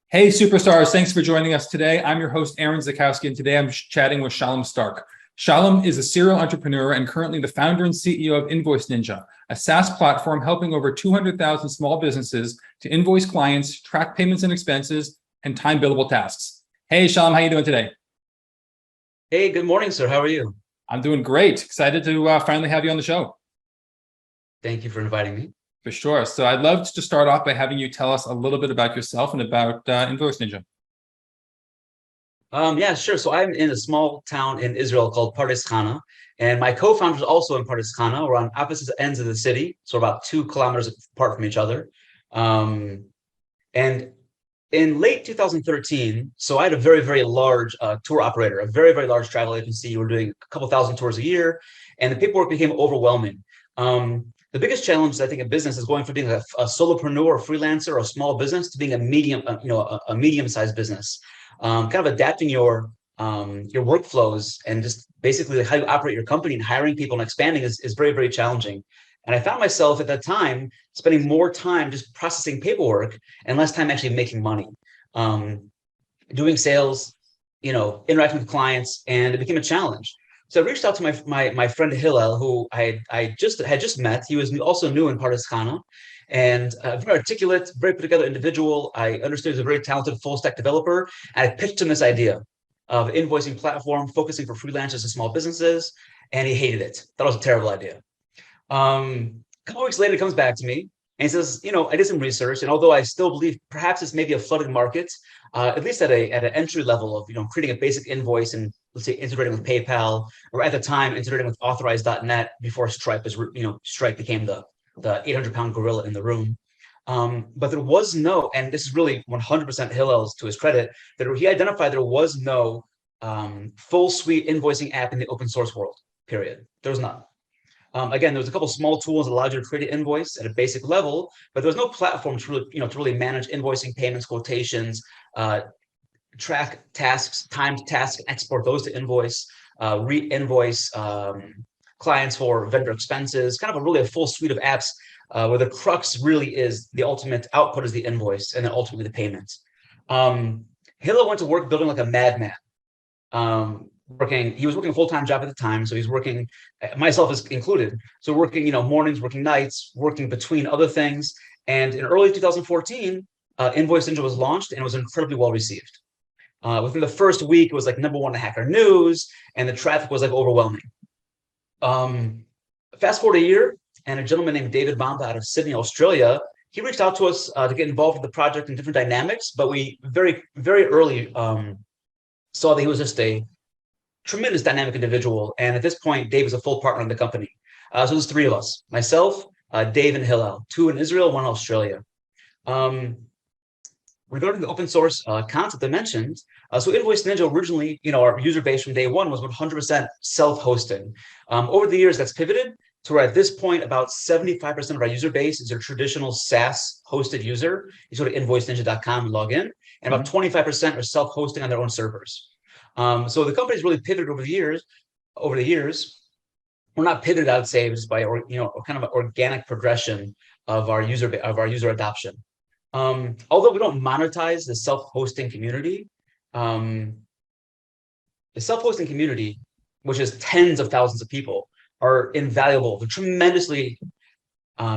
Hey, superstars, thanks for joining us today. I'm your host, Aaron Zakowski, and today I'm chatting with Shalom Stark. Shalom is a serial entrepreneur and currently the founder and CEO of Invoice Ninja, a SaaS platform helping over 200,000 small businesses to invoice clients, track payments and expenses, and time billable tasks. Hey, Shalom, how are you doing today? Hey, good morning, sir. How are you? I'm doing great. Excited to finally have you on the show. Thank you for inviting me. For sure. So I'd love to start off by having you tell us a little bit about yourself and about Invoice Ninja. Yeah, sure. So I'm in a small town in Israel called Pardes Chana, and my co-founder is also in Pardes Chana. We're on opposite ends of the city, so about 2 kilometers apart from each other. And in late 2013, so I had a very, very large tour operator, a very, very large travel agency. We're doing a couple thousand tours a year, and the paperwork became overwhelming. The biggest challenge, I think, in business is going from being a solopreneur or freelancer or a small business to being a medium-sized business. Kind of adapting your workflows and just basically how you operate your company and hiring people and expanding is very, very challenging. And I found myself at that time spending more time just processing paperwork and less time actually making money, doing sales, interacting with clients, and it became a challenge. So I reached out to my friend Hillel, who I had just met. He was also new in Pardes Chana, and very articulate, very put together individual. I understood he was a very talented full stack developer. And I pitched him this idea of invoicing platform focusing for freelancers and small businesses, and he hated it. Thought it was a terrible idea. A couple weeks later, he comes back to me and he says, I did some research, and although I still believe perhaps it's maybe a flooded market, at least at an entry level of creating a basic invoice and let's say integrating with PayPal, or at the time integrating with Authorize.net before Stripe Stripe became the 800-pound gorilla in the room. But there was no, and this is really 100% Hillel's to his credit, that he identified there was no full suite invoicing app in the open source world, period. There was none. Again, there was a couple small tools that allowed you to create an invoice at a basic level, but there was no platform to really manage invoicing, payments, quotations, track tasks, timed tasks, export those to invoice, re-invoice clients for vendor expenses, kind of really a full suite of apps where the crux really is the ultimate output is the invoice and then ultimately the payment. Hillel went to work building like a madman. He was working a full-time job at the time, so he's working, myself is included, so working mornings, working nights, working between other things. And in early 2014, Invoice Ninja was launched and it was incredibly well received. Within the first week, it was like #1 in Hacker News, and the traffic was like overwhelming. Fast forward a year, and a gentleman named David Bamba out of Sydney, Australia, he reached out to us to get involved with the project and different dynamics, but we very, very early saw that he was just a tremendous dynamic individual. And at this point, Dave is a full partner in the company. So there's 3 of us, myself, Dave and Hillel, 2 in Israel, 1 in Australia. Regarding the open source concept I mentioned, so Invoice Ninja originally, our user base from day 1 was 100% self-hosted. Over the years, that's pivoted to where at this point, about 75% of our user base is a traditional SaaS hosted user. You go to invoiceninja.com and log in, and about 25% are self-hosting on their own servers. So the company's really pivoted over the years. We're not pivoted, I would say, just by kind of an organic progression of our user adoption. Although we don't monetize the self-hosting community, which is tens of thousands of people, are invaluable. They're tremendously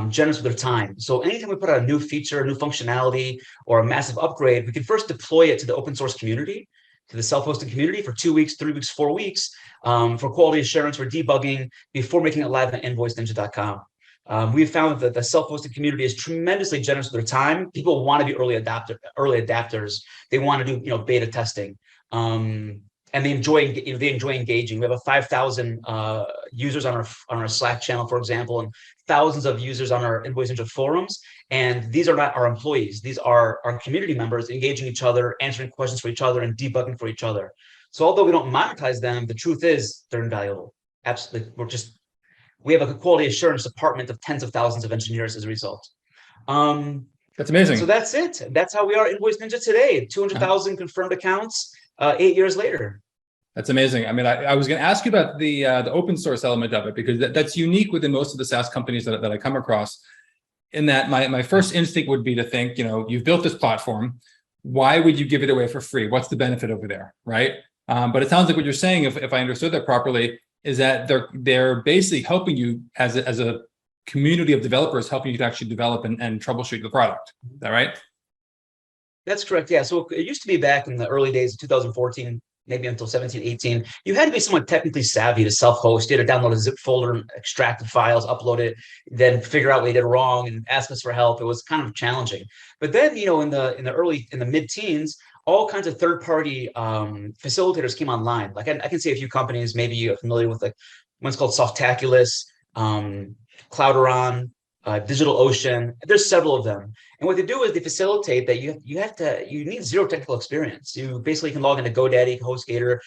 generous with their time. So anytime we put out a new feature, a new functionality, or a massive upgrade, we can first deploy it to the open source community, to the self-hosting community for 2 weeks, 3 weeks, 4 weeks, for quality assurance, for debugging, before making it live on invoiceninja.com. We've found that the self-hosted community is tremendously generous with their time. People want to be early adapters. They want to do beta testing, and they enjoy engaging. We have 5,000 users on our Slack channel, for example, and thousands of users on our Invoice Ninja forums. And these are not our employees; these are our community members engaging each other, answering questions for each other, and debugging for each other. So although we don't monetize them, the truth is they're invaluable. Absolutely, we have a quality assurance department of tens of thousands of engineers as a result. That's amazing. So that's it. That's how we are Invoice Ninja today. 200,000 confirmed accounts 8 years later. That's amazing. I mean, I was going to ask you about the open source element of it, because that's unique within most of the SaaS companies that I come across. In that, my first instinct would be to think, you've built this platform. why would you give it away for free? What's the benefit over there, right? But it sounds like what you're saying, if I understood that properly, is that they're basically helping you as a community of developers, helping you to actually develop and troubleshoot the product. Is that right? That's correct. Yeah. So it used to be back in the early days of 2014, maybe until 17, 18, you had to be somewhat technically savvy to self-host. You had to download a zip folder and extract the files, upload it, then figure out what you did wrong and ask us for help. It was kind of challenging. But then, in the mid-teens, all kinds of third-party facilitators came online. Like I can see a few companies, maybe you're familiar with, like one's called Softaculous, Clouderon, DigitalOcean. There's several of them. And what they do is they facilitate that you need zero technical experience. You basically can log into GoDaddy, HostGator,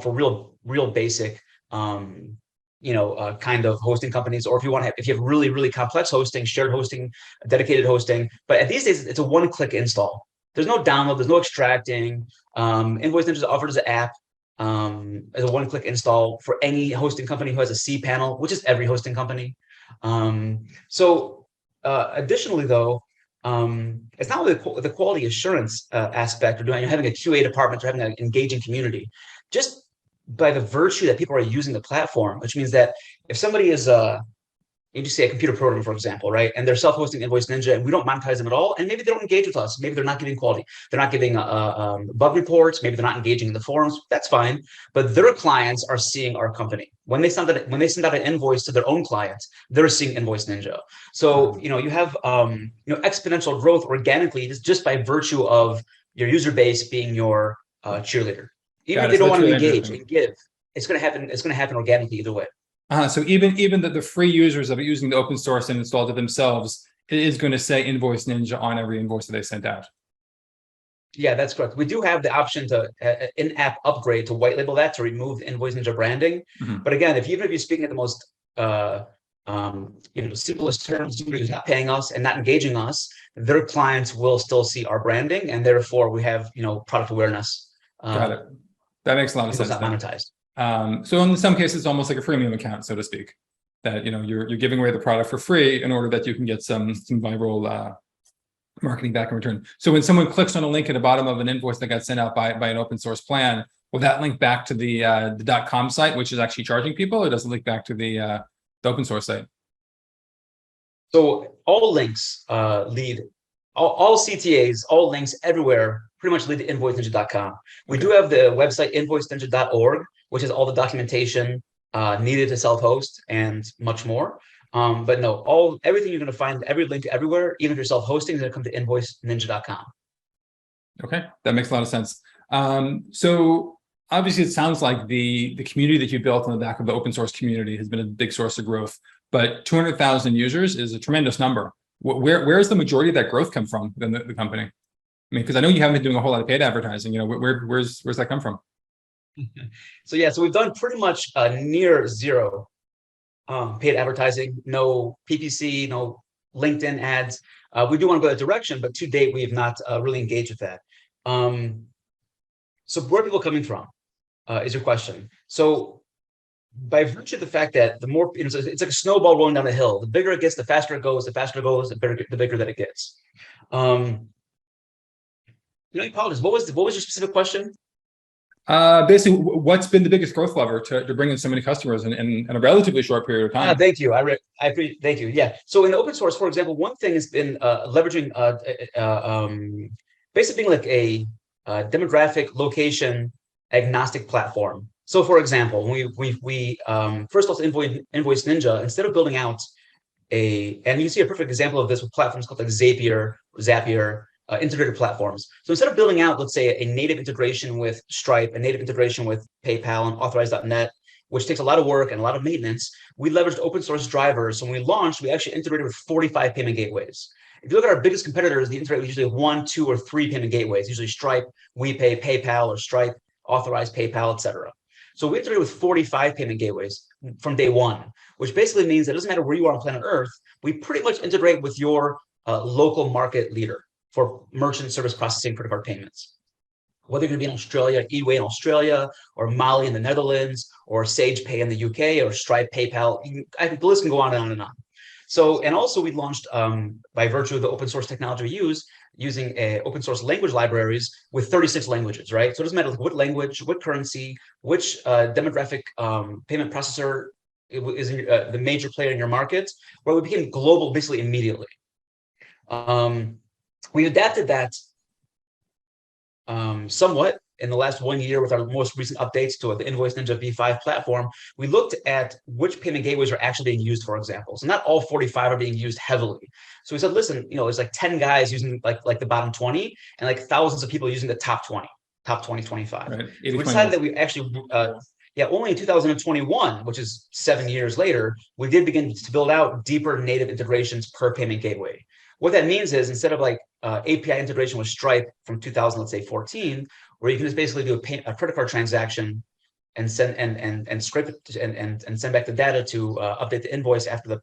for real basic, kind of hosting companies. Or if you have really, really complex hosting, shared hosting, dedicated hosting. But these days, it's a one-click install. There's no download, there's no extracting. Invoice Ninja is offered as an app, as a one-click install for any hosting company who has a cPanel, which is every hosting company. Additionally, though, it's not really the quality assurance aspect, or having a QA department, or having an engaging community. Just by the virtue that people are using the platform, which means that if somebody is you just say a computer programmer, for example, right? And they're self-hosting Invoice Ninja, and we don't monetize them at all. And maybe they don't engage with us. Maybe they're not giving quality. They're not giving bug reports. Maybe they're not engaging in the forums. That's fine. But their clients are seeing our company. When they send out an invoice to their own clients, they're seeing Invoice Ninja. So you have exponential growth organically just by virtue of your user base being your cheerleader. Even if they don't want to engage and give, it's going to happen. It's going to happen organically either way. So even the free users of using the open source and installed it themselves, it is going to say Invoice Ninja on every invoice that they sent out. Yeah, that's correct. We do have the option to in-app upgrade to white label that, to remove the Invoice Ninja branding. But again, even if you're speaking at the most simplest terms, who's not paying us and not engaging us, their clients will still see our branding, and therefore we have product awareness. Got it. That makes a lot of sense. It's not monetized. So in some cases, it's almost like a freemium account, so to speak, that you're giving away the product for free in order that you can get some viral marketing back in return. So when someone clicks on a link at the bottom of an invoice that got sent out by an open source plan, will that link back to the .com site, which is actually charging people, or does it link back to the open source site? So all links lead, all CTAs, all links everywhere pretty much lead to invoiceninja.com. We do have the website invoiceninja.org, which is all the documentation needed to self-host and much more. But no, everything you're going to find, every link everywhere, even if you're self-hosting, is going to come to invoiceninja.com. Okay, that makes a lot of sense. So obviously, it sounds like the community that you built on the back of the open source community has been a big source of growth. But 200,000 users is a tremendous number. Where is the majority of that growth come from within the company? I mean, because I know you haven't been doing a whole lot of paid advertising. Where's that come from? So we've done pretty much near zero paid advertising, no PPC, no LinkedIn ads. We do want to go that direction, but to date, we have not really engaged with that. So where are people coming from is your question. So by virtue of the fact that the more, it's like a snowball rolling down a hill. The bigger it gets, the faster it goes, the bigger that it gets. I apologize. What was your specific question? Basically, what's been the biggest growth lever to bring in so many customers in a relatively short period of time? Thank you. I appreciate. Thank you. Yeah. So in the open source, for example, one thing has been leveraging basically being like a demographic location agnostic platform. So, for example, when we first launched Invoice Ninja, instead of building out and you see a perfect example of this with platforms called like Zapier, integrated platforms. So instead of building out, let's say, a native integration with Stripe, a native integration with PayPal and Authorize.net, which takes a lot of work and a lot of maintenance, we leveraged open source drivers. So when we launched, we actually integrated with 45 payment gateways. If you look at our biggest competitors, they integrate with usually 1, 2, or 3 payment gateways, usually Stripe, WePay, PayPal, or Stripe, Authorize, PayPal, etc. So we integrated with 45 payment gateways from day one, which basically means that it doesn't matter where you are on planet Earth, we pretty much integrate with your local market leader for merchant service processing credit card payments. Whether you're going to be in Australia, eWay in Australia, or Mali in the Netherlands, or Sage Pay in the UK, or Stripe, PayPal, the list can go on and on and on. So, and also we launched by virtue of the open source technology we use, using open source language libraries with 36 languages, right? So it doesn't matter like what language, what currency, which demographic payment processor is the major player in your market, where we became global basically immediately. We adapted that somewhat in the last 1 year with our most recent updates to the Invoice Ninja V5 platform. We looked at which payment gateways are actually being used, for example. So not all 45 are being used heavily. So we said, listen, there's like 10 guys using like the bottom 20 and like thousands of people using the top 20, top 20, 25. Right. So we decided that we actually, only in 2021, which is 7 years later, we did begin to build out deeper native integrations per payment gateway. What that means is instead of like API integration with Stripe from 2000, let's say 14, where you can just basically do a credit card transaction and send and scrape it and send back the data to update the invoice after the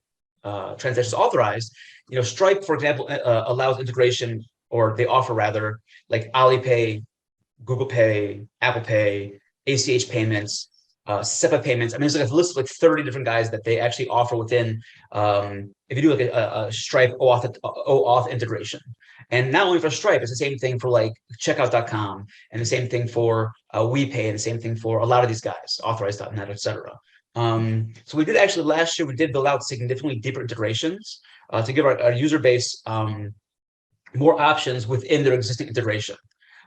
transaction is authorized. Stripe, for example, allows integration, or they offer rather, like Alipay, Google Pay, Apple Pay, ACH payments, SEPA payments. I mean, there's like a list of like 30 different guys that they actually offer within. If you do like a Stripe OAuth integration, and not only for Stripe, it's the same thing for like Checkout.com, and the same thing for WePay, and the same thing for a lot of these guys, Authorize.net, etc. So we did actually last year, we did build out significantly deeper integrations to give our user base more options within their existing integration.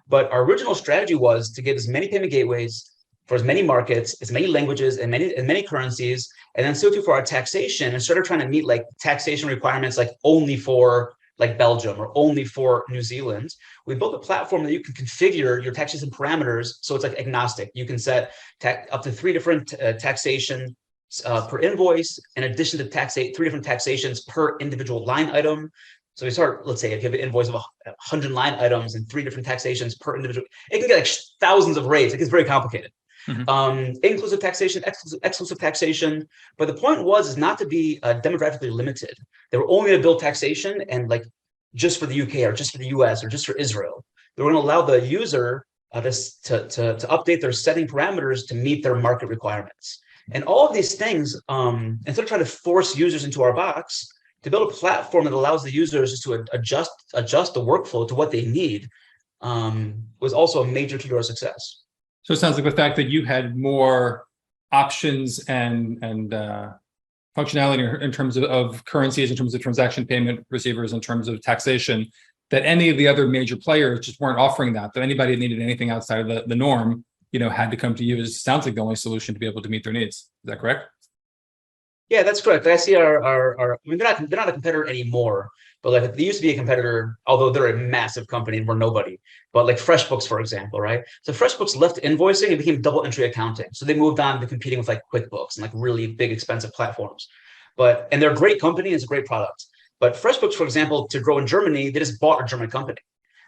But our original strategy was to get as many payment gateways for as many markets, as many languages, and many currencies, and then so too for our taxation. Instead of trying to meet like taxation requirements like only for like Belgium or only for New Zealand, we built a platform that you can configure your taxation parameters so it's like agnostic. You can set up to 3 different taxation per invoice, in addition to 3 different taxations per individual line item. So we start, let's say if you have an invoice of 100 line items and 3 different taxations per individual, it can get like thousands of rates. It gets very complicated. Inclusive taxation, exclusive taxation. But the point is not to be demographically limited. They were only going to build taxation and like just for the UK or just for the US or just for Israel. They were going to allow the user to update their setting parameters to meet their market requirements. And all of these things, instead of trying to force users into our box, to build a platform that allows the users just to adjust the workflow to what they need, was also a major key to our success. So it sounds like the fact that you had more options and functionality in terms of currencies, in terms of transaction payment receivers, in terms of taxation, that any of the other major players just weren't offering that anybody that needed anything outside of the norm, had to come to you. It sounds like the only solution to be able to meet their needs. Is that correct? Yeah, that's correct. I see I mean, they're not a competitor anymore, but like they used to be a competitor, although they're a massive company and we're nobody. But like FreshBooks, for example, right? So FreshBooks left invoicing and became double entry accounting. So they moved on to competing with like QuickBooks and like really big, expensive platforms. And they're a great company, it's a great product. But FreshBooks, for example, to grow in Germany, they just bought a German company.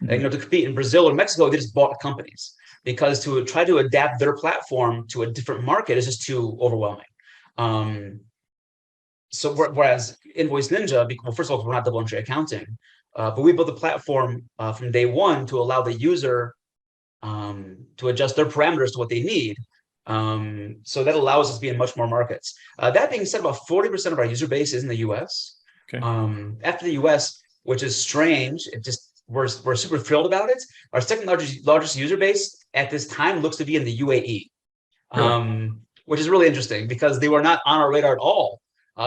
And, to compete in Brazil or Mexico, they just bought companies, because to try to adapt their platform to a different market is just too overwhelming. So whereas Invoice Ninja, well, first of all, we're not double entry accounting, but we built a platform from day one to allow the user to adjust their parameters to what they need. So that allows us to be in much more markets. That being said, about 40% of our user base is in the US. Okay. After the US, which is strange, we're super thrilled about it. Our second largest user base at this time looks to be in the UAE, really? Which is really interesting because they were not on our radar at all.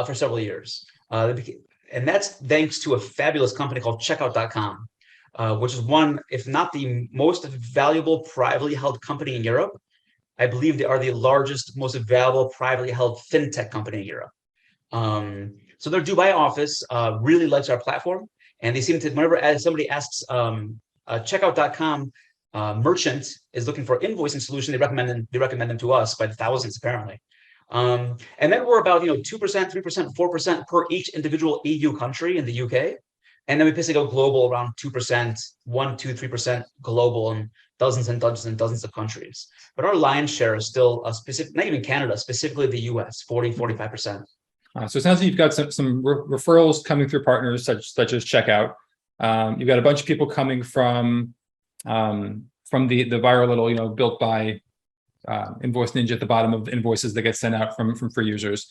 For several years. And that's thanks to a fabulous company called Checkout.com, which is one, if not the most valuable privately held company in Europe. I believe they are the largest, most valuable privately held fintech company in Europe. So their Dubai office really likes our platform. And they seem to, whenever somebody asks Checkout.com merchant is looking for invoicing solution, they recommend them to us by the thousands, apparently. And then we're about 2%, 3%, 4% per each individual EU country in the UK. And then we basically go global around 2%, 1, 2, 3% global in dozens and dozens and dozens of countries. But our lion's share is still specific, not even Canada, specifically the US, 40, 45%. So it sounds like you've got some referrals coming through partners such as Checkout. You've got a bunch of people coming from the viral little, built by Invoice Ninja at the bottom of invoices that get sent out from free users.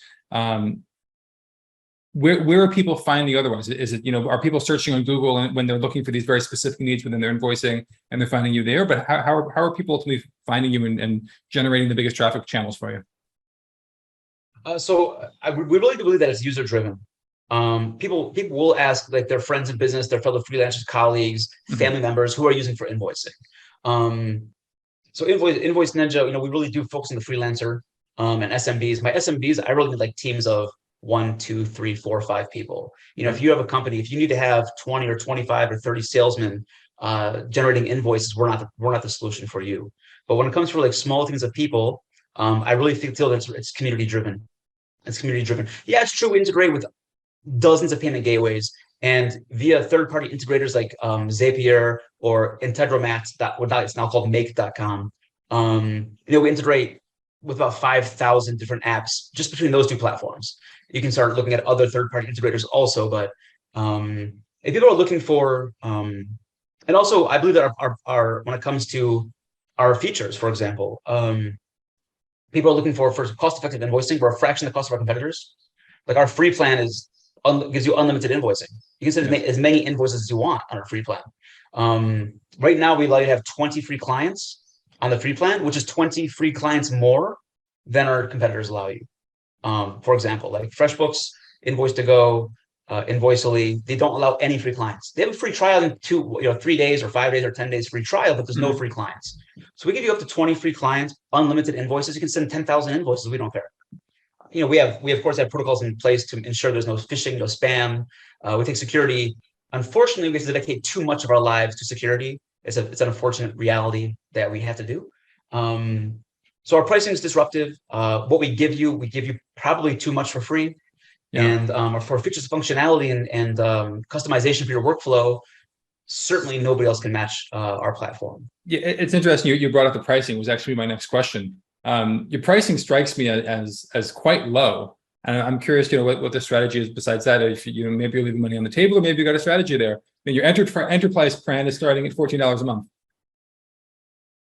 where are people finding otherwise? Is it, are people searching on Google and when they're looking for these very specific needs within their invoicing and they're finding you there? But how are people ultimately finding you and generating the biggest traffic channels for you? We really do believe that it's user driven. People will ask like their friends in business, their fellow freelancers, colleagues, family members who are using for invoicing. So Invoice Ninja, we really do focus on the freelancer and SMBs. My SMBs, I really need like teams of 1, 2, 3, 4, 5 people. If you have a company, if you need to have 20 or 25 or 30 salesmen generating invoices, we're not the solution for you. But when it comes for like small things of people, I really feel that it's community driven. It's community driven. Yeah, it's true. We integrate with dozens of payment gateways and via third-party integrators like Zapier or Integromat, what it's now called Make.com. We integrate with about 5,000 different apps just between those two platforms. You can start looking at other third-party integrators also, but if people are looking for, and also I believe that our when it comes to our features, for example, people are looking for cost-effective invoicing. We're a fraction of the cost of our competitors. Like our free plan gives you unlimited invoicing. You can send as many invoices as you want on our free plan. Right now, we allow you to have 20 free clients on the free plan, which is 20 free clients more than our competitors allow you. For example, like FreshBooks, Invoice2Go, Invoicely, they don't allow any free clients. They have a free trial in 3 days or 5 days or 10 days free trial, but there's no free clients. So we give you up to 20 free clients, unlimited invoices. You can send 10,000 invoices. We don't care. We of course have protocols in place to ensure there's no phishing, no spam. We take security. Unfortunately, we have to dedicate too much of our lives to security. It's an unfortunate reality that we have to do. So our pricing is disruptive. What we give you probably too much for free. Yeah. And for features, functionality, and customization for your workflow, certainly nobody else can match our platform. Yeah, it's interesting. You brought up the pricing. Was actually my next question. Your pricing strikes me as quite low, and I'm curious, what the strategy is besides that. If maybe you're leaving money on the table, or maybe you got a strategy there. Your enterprise plan is starting at $14 a month.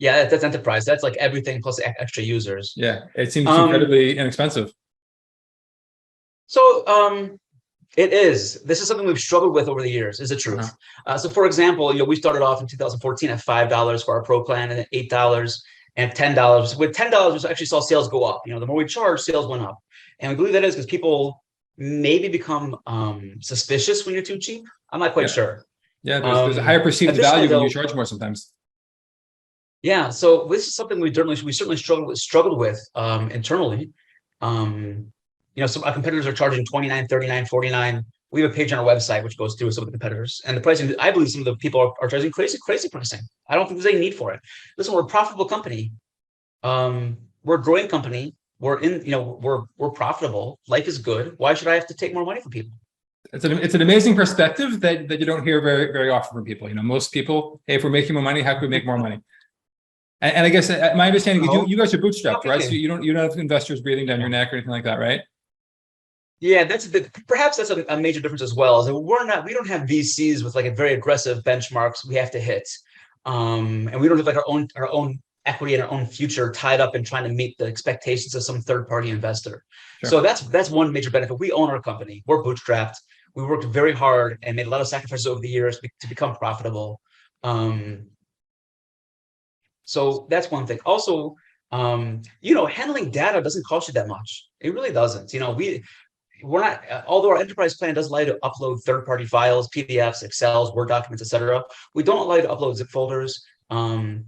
Yeah, that's enterprise. That's like everything plus extra users. Yeah, it seems incredibly inexpensive. So it is. This is something we've struggled with over the years, is the truth. So for example, we started off in 2014 at $5 for our pro plan, and then $8 and $10. With $10, we actually saw sales go up. The more we charge, sales went up. And we believe that is because people maybe become suspicious when you're too cheap. I'm not quite sure. Yeah, there's a higher perceived value when you charge more sometimes. Yeah, so this is something we certainly struggled with internally. Some our competitors are charging $29, $39, $49. We have a page on our website which goes through some of the competitors, and the pricing. I believe some of the people are charging crazy pricing. I don't think there's any need for it. Listen, we're a profitable company. We're a growing company. We're profitable. Life is good. Why should I have to take more money from people? It's an amazing perspective that you don't hear very, very often from people. Most people, hey, if we're making more money, how can we make more money? And I guess my understanding is you guys are bootstrapped, right? So you don't have investors breathing down your neck or anything like that, right? Yeah, perhaps that's a major difference as well. Is that we don't have VCs with like a very aggressive benchmarks we have to hit, and we don't have like our own equity and our own future tied up in trying to meet the expectations of some third-party investor. Sure. So that's one major benefit. We own our company. We're bootstrapped. We worked very hard and made a lot of sacrifices over the years to become profitable. So that's one thing. Also, handling data doesn't cost you that much. It really doesn't. We're not, although our enterprise plan does allow you to upload third-party files, PDFs, Excels, Word documents, etc. We don't allow you to upload zip folders. And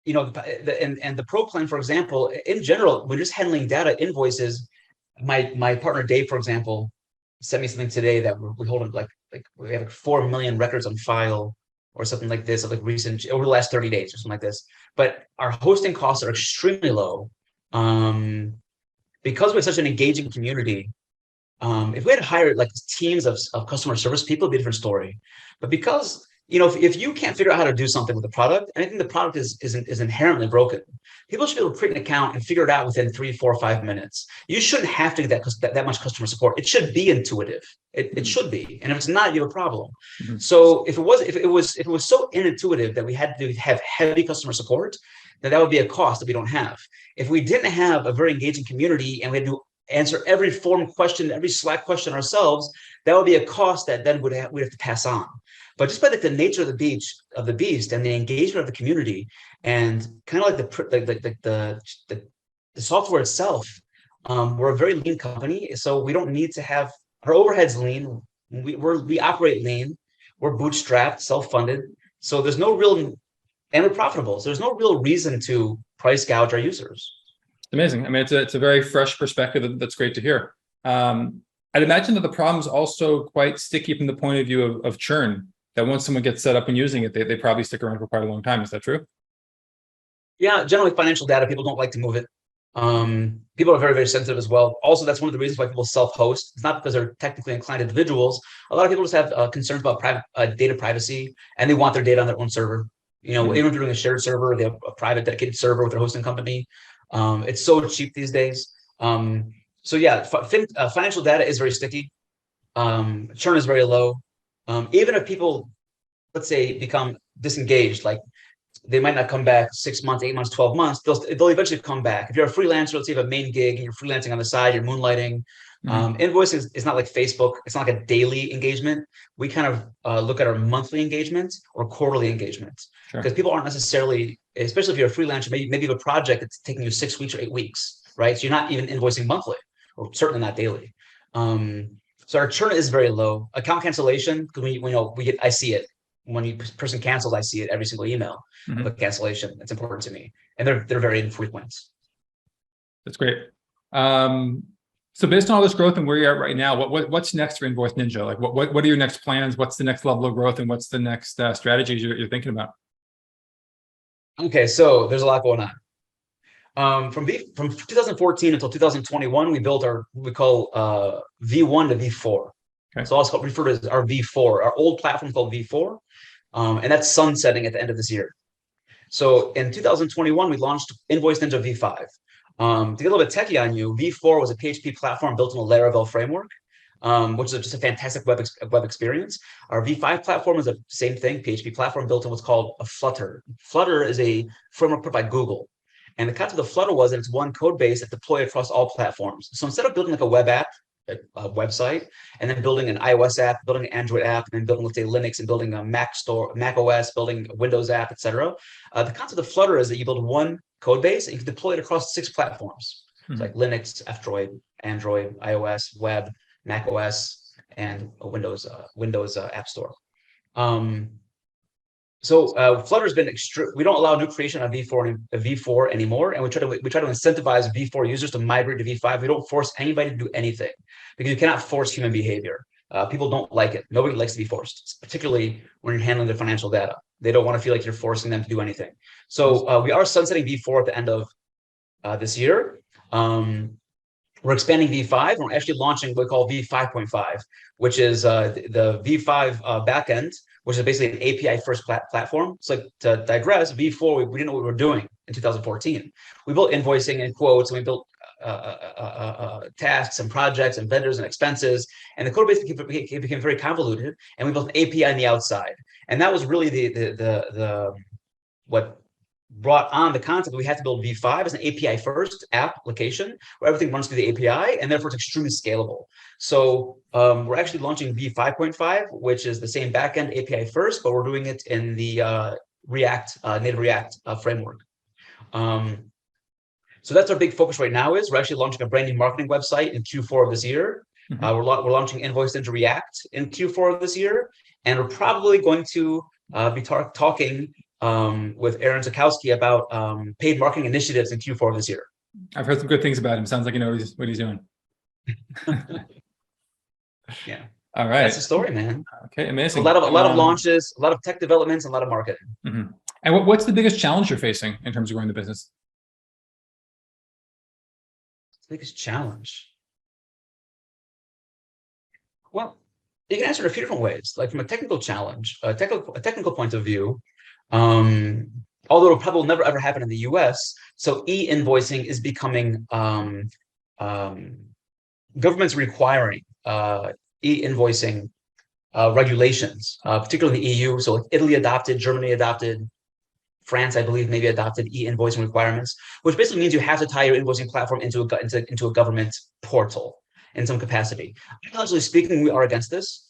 the pro plan, for example, in general, we're just handling data invoices. My partner Dave, for example, sent me something today that we hold like we have 4 million records on file or something like this of like recent over the last 30 days or something like this. But our hosting costs are extremely low. Because we have such an engaging community, if we had to hire like teams of customer service people, it'd be a different story. But because if you can't figure out how to do something with the product, and I think the product is inherently broken, people should be able to create an account and figure it out within 3, 4, 5 minutes. You shouldn't have to get that much customer support. It should be intuitive. It should be, and if it's not, you have a problem. So if it was so inintuitive that we had to have heavy customer support, that would be a cost that we don't have. If we didn't have a very engaging community and we had to do answer every forum question, every Slack question ourselves, that would be a cost that then we'd have to pass on. But just by the nature of the beast and the engagement of the community, and kind of like the software itself, we're a very lean company, so we don't need to have our overheads lean. We operate lean. We're bootstrapped, self-funded, so there's no real, and we're profitable. So there's no real reason to price gouge our users. It's amazing. I mean, it's a very fresh perspective. That's great to hear. I'd imagine that the problem is also quite sticky from the point of view of churn, that once someone gets set up and using it, they probably stick around for quite a long time. Is that true? Yeah, generally financial data, people don't like to move it. People are very, very sensitive as well. Also, that's one of the reasons why people self-host. It's not because they're technically inclined individuals. A lot of people just have concerns about data privacy, and they want their data on their own server. Even if you're doing a shared server, they have a private dedicated server with their hosting company. It's so cheap these days. So yeah, financial data is very sticky. Churn is very low. Even if people, let's say, become disengaged, like they might not come back 6 months, 8 months, 12 months, they'll eventually come back. If you're a freelancer, let's say you have a main gig and you're freelancing on the side, you're moonlighting. Invoice is not like Facebook. It's not like a daily engagement. We kind of look at our monthly engagement or quarterly engagement, because people aren't necessarily, especially if you're a freelancer, maybe you have a project that's taking you 6 weeks or 8 weeks, right? So you're not even invoicing monthly, or certainly not daily. So our churn is very low. Account cancellation, because I see it. When a person cancels, I see it every single email of a cancellation. That's important to me, and they're very infrequent. That's great. So based on all this growth and where you're at right now, what's next for Invoice Ninja? Like what are your next plans? What's the next level of growth, and what's the next strategies you're thinking about? Okay, so there's a lot going on. From 2014 until 2021, we built we call V1 to V4. Okay. So I'll refer to as our V4. Our old platform called V4, and that's sunsetting at the end of this year. So in 2021, we launched Invoice Ninja V5. To get a little bit techie on you, V4 was a PHP platform built on a Laravel framework, which is just a fantastic web experience. Our V5 platform is the same thing, PHP platform built on what's called a Flutter. Flutter is a framework put by Google. And the concept of Flutter was that it's one code base that deployed across all platforms. So instead of building like a web app, a website, and then building an iOS app, building an Android app, and then building, let's say, Linux, and building a Mac OS, building a Windows app, etc. The concept of Flutter is that you build one code base and you can deploy it across 6 platforms. It's like Linux, F-Droid, Android, iOS, web, Mac OS, and a Windows App Store. So Flutter's been we don't allow new creation on V4 anymore, and we try to incentivize V4 users to migrate to V5. We don't force anybody to do anything, because you cannot force human behavior. People don't like it. Nobody likes to be forced, particularly when you're handling their financial data. They don't want to feel like you're forcing them to do anything. So we are sunsetting V4 at the end of this year. We're expanding V5, and we're actually launching what we call V5.5, which is the V5 backend, which is basically an API-first platform. So to digress, V4, we didn't know what we were doing in 2014. We built invoicing and quotes, and we built tasks and projects and vendors and expenses. And the code base became very convoluted, and we built an API on the outside. And that was really the what brought on the concept that we had to build V5 as an API-first application where everything runs through the API, and therefore it's extremely scalable. So we're actually launching V5.5, which is the same backend API first, but we're doing it in the native React framework. So that's our big focus right now. We're actually launching a brand new marketing website in Q4 of this year. We're launching Invoice Ninja React in Q4 of this year, and we're probably going to be talking with Aaron Zakowski about paid marketing initiatives in Q4 of this year. I've heard some good things about him. Sounds like you know what he's doing. Yeah. All right. That's the story, man. Okay, amazing. A lot of launches, a lot of tech developments, and a lot of marketing. And what's the biggest challenge you're facing in terms of growing the business? Biggest challenge? Well, you can answer it a few different ways. Like from a technical challenge, a technical point of view, although it probably will never ever happen in the US. So e-invoicing is becoming governments requiring e-invoicing regulations, particularly in the EU. So like Italy adopted, Germany adopted, France, I believe, maybe adopted e-invoicing requirements, which basically means you have to tie your invoicing platform into a government portal in some capacity. Honestly speaking, we are against this.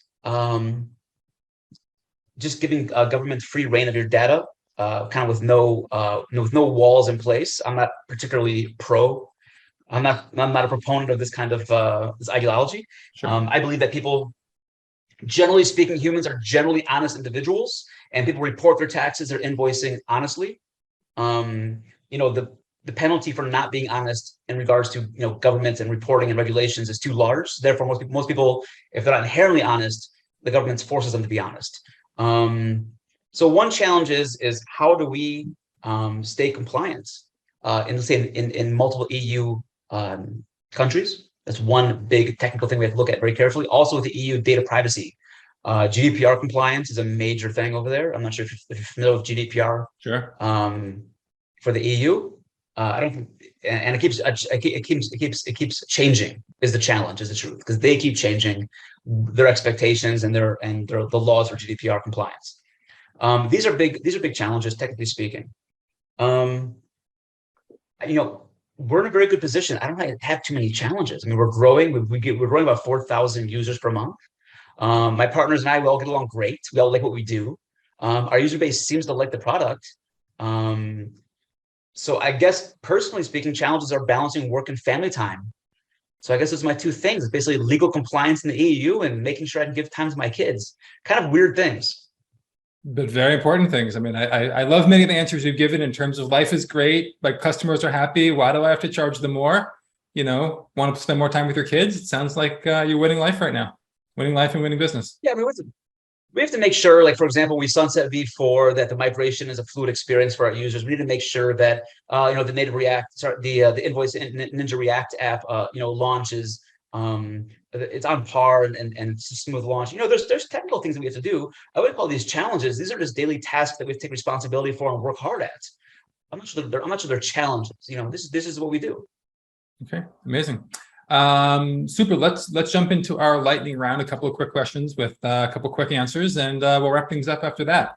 Just giving government free reign of your data, kind of with no walls in place. I'm not particularly pro. I'm not a proponent of this kind of this ideology. Sure. I believe that people, generally speaking, humans are generally honest individuals, and people report their taxes, their invoicing honestly. The penalty for not being honest in regards to government and reporting and regulations is too large. Therefore, most people, if they're not inherently honest, the government forces them to be honest. So one challenge is how do we stay compliant in multiple EU countries? That's one big technical thing we have to look at very carefully. Also, with the EU data privacy, GDPR compliance is a major thing over there. I'm not sure if you're familiar with GDPR. Sure. For the EU, I don't think, and it keeps changing. Is the challenge? Is the truth? Because they keep changing their expectations and the laws for GDPR compliance. These are big challenges, technically speaking. We're in a very good position. I don't have too many challenges. I mean, we're growing. We're growing about 4,000 users per month. My partners and I, we all get along great. We all like what we do. Our user base seems to like the product. So I guess, personally speaking, challenges are balancing work and family time. So I guess those are my two things. It's basically legal compliance in the EU and making sure I can give time to my kids. Kind of weird things. But very important things. I mean, I love many of the answers you've given in terms of life is great, like customers are happy. Why do I have to charge them more? Want to spend more time with your kids? It sounds like you're winning life right now. Winning life and winning business. Yeah, I mean, we have to make sure, like, for example, we sunset V4, that the migration is a fluid experience for our users. We need to make sure that, the native the Invoice Ninja React app, launches, it's on par and it's a smooth launch. There's technical things that we have to do. I would call these challenges. These are just daily tasks that we have to take responsibility for and work hard at. I'm not sure they're challenges. This is what we do. Okay, amazing. Super. Let's jump into our lightning round. A couple of quick questions with a couple of quick answers, and we'll wrap things up after that.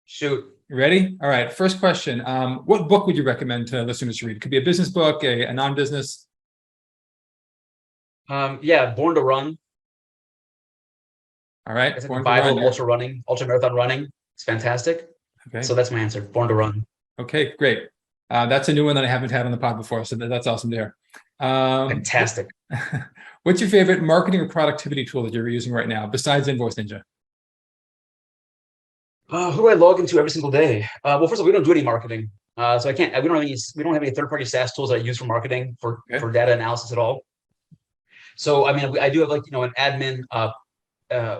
Shoot. You ready? All right. First question. What book would you recommend to listeners to read? It could be a business book, a non-business. Born to Run. All right. It's like the Bible of ultra marathon running. It's fantastic. Okay. So that's my answer. Born to Run. Okay, great. That's a new one that I haven't had on the pod before, so that's awesome there. Fantastic. What's your favorite marketing or productivity tool that you're using right now besides Invoice Ninja? Who do I log into every single day? Well, first of all, we don't do any marketing, so I can't. We don't have any third-party SaaS tools that I use for marketing for data analysis at all. So I mean, I do have an admin.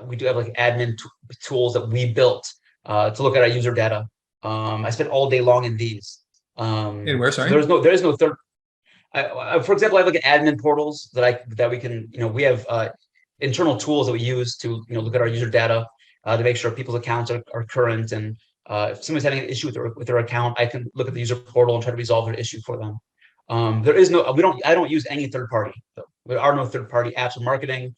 We do have admin tools that we built to look at our user data. I spend all day long in these. In where? Sorry. So there is no third. For example, I have admin portals that we can, we have internal tools that we use to, look at our user data to make sure people's accounts are current. And if somebody's having an issue with their account, I can look at the user portal and try to resolve their issue for them. I don't use any third party. There are no third party apps for marketing.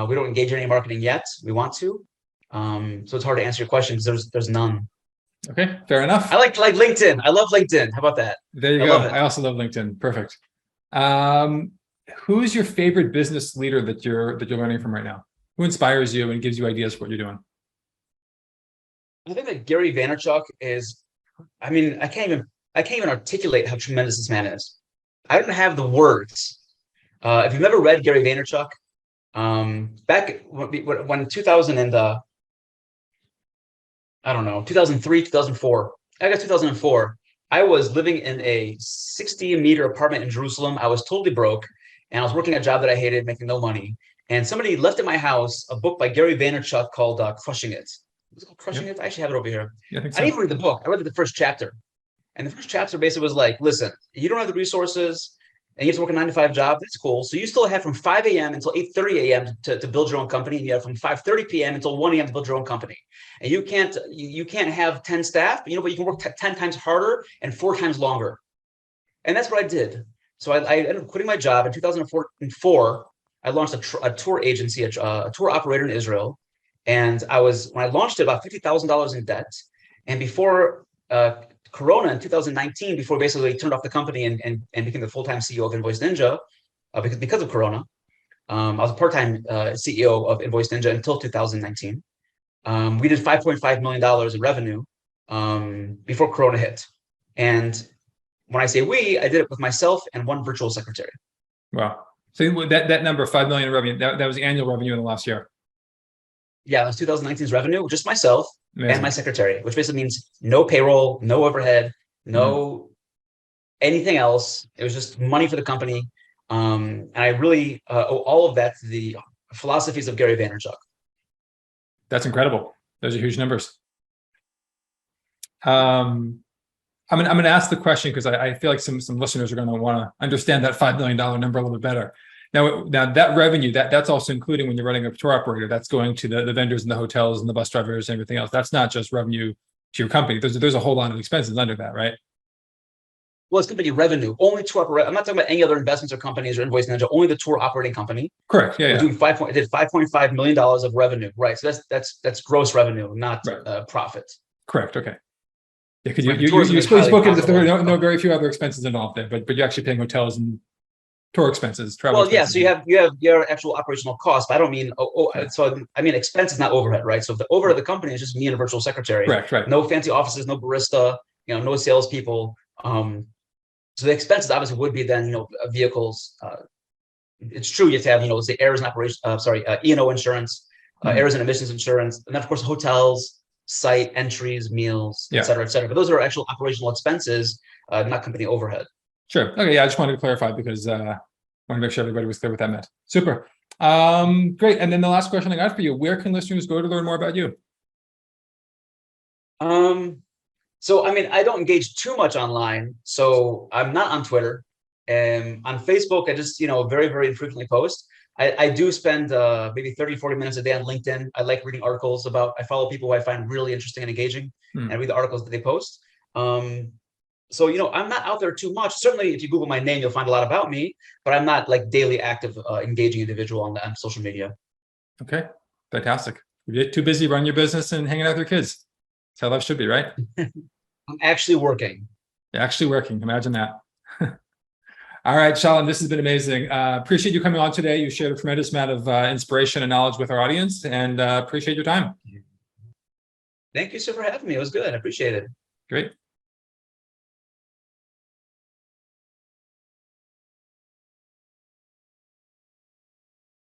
We don't engage in any marketing yet. We want to. So it's hard to answer your question because there's none. Okay, fair enough. I like LinkedIn. I love LinkedIn. How about that? There you go. I also love LinkedIn. Perfect. Who's your favorite business leader that you're learning from right now? Who inspires you and gives you ideas for what you're doing? I think that Gary Vaynerchuk is. I mean, I can't even articulate how tremendous this man is. I don't have the words. If you've never read Gary Vaynerchuk, back when 2003, 2004, I guess 2004, I was living in a 60-meter apartment in Jerusalem. I was totally broke, and I was working a job that I hated, making no money. And somebody left at my house a book by Gary Vaynerchuk called Crushing It. Was it called Crushing It? I actually have it over here. Yeah, I think so. I didn't read the book. I read the first chapter. And the first chapter basically was like, listen, you don't have the resources, and you have to work a 9-to-5 job. That's cool. So you still have from 5 a.m. until 8:30 a.m. to build your own company, and you have from 5:30 p.m. until 1 a.m. to build your own company. And you can't have 10 staff, but you can work 10 times harder and 4 times longer. And that's what I did. So I ended up quitting my job in 2004. I launched a tour agency, a tour operator in Israel. And when I launched it, about $50,000 in debt. And before Corona in 2019, before basically turned off the company and became the full-time CEO of Invoice Ninja, because of Corona. I was a part-time CEO of Invoice Ninja until 2019. We did $5.5 million in revenue before Corona hit. And when I say we, I did it with myself and one virtual secretary. Wow. So that number, 5 million in revenue, that was the annual revenue in the last year. Yeah, it was 2019's revenue, just myself. Amazing. And my secretary, which basically means no payroll, no overhead, no anything else. It was just money for the company. And I really owe all of that to the philosophies of Gary Vaynerchuk. That's incredible. Those are huge numbers. I'm going to ask the question because I feel like some listeners are going to want to understand that $5 million number a little bit better. Now that revenue, that's also including when you're running a tour operator, that's going to the vendors and the hotels and the bus drivers and everything else. That's not just revenue to your company. There's a whole lot of expenses under that, right? Well, it's company revenue, only tour operator. I'm not talking about any other investments or companies or Invoice Ninja, only the tour operating company. Correct. Yeah. Doing did $5.5 million of revenue. Right. So that's gross revenue, not profit. Correct. Okay. Yeah, because you spoke as if there are no very few other expenses involved there, but you're actually paying hotels and tour expenses, travel. Well, expenses. Yeah. So you have your actual operational costs. But I don't mean So I mean expenses, not overhead, right? So the overhead of the company is just me and a virtual secretary. Correct. Right. No fancy offices, no barista, no salespeople. So the expenses obviously would be then vehicles. It's true you have to have say errors in operation. E&O insurance, errors and emissions insurance, and then of course hotels, site entries, meals, et cetera, et cetera. But those are actual operational expenses, not company overhead. Sure. Okay. Yeah, I just wanted to clarify because I want to make sure everybody was clear what that meant. Super. Great. And then the last question I got for you: where can listeners go to learn more about you? So I mean, I don't engage too much online, so I'm not on Twitter. On Facebook, I just very, very infrequently post. I do spend maybe 30-40 minutes a day on LinkedIn. I like reading articles I follow people who I find really interesting and engaging, and read the articles that they post. So I'm not out there too much. Certainly, if you Google my name, you'll find a lot about me, but I'm not like daily active, engaging individual on social media. Okay, fantastic. You get too busy running your business and hanging out with your kids. That's how life should be, right? I'm actually working. You're actually working. Imagine that. All right, Shalom, this has been amazing. Appreciate you coming on today. You shared a tremendous amount of inspiration and knowledge with our audience, and appreciate your time. Thank you, sir, for having me. It was good. I appreciate it. Great.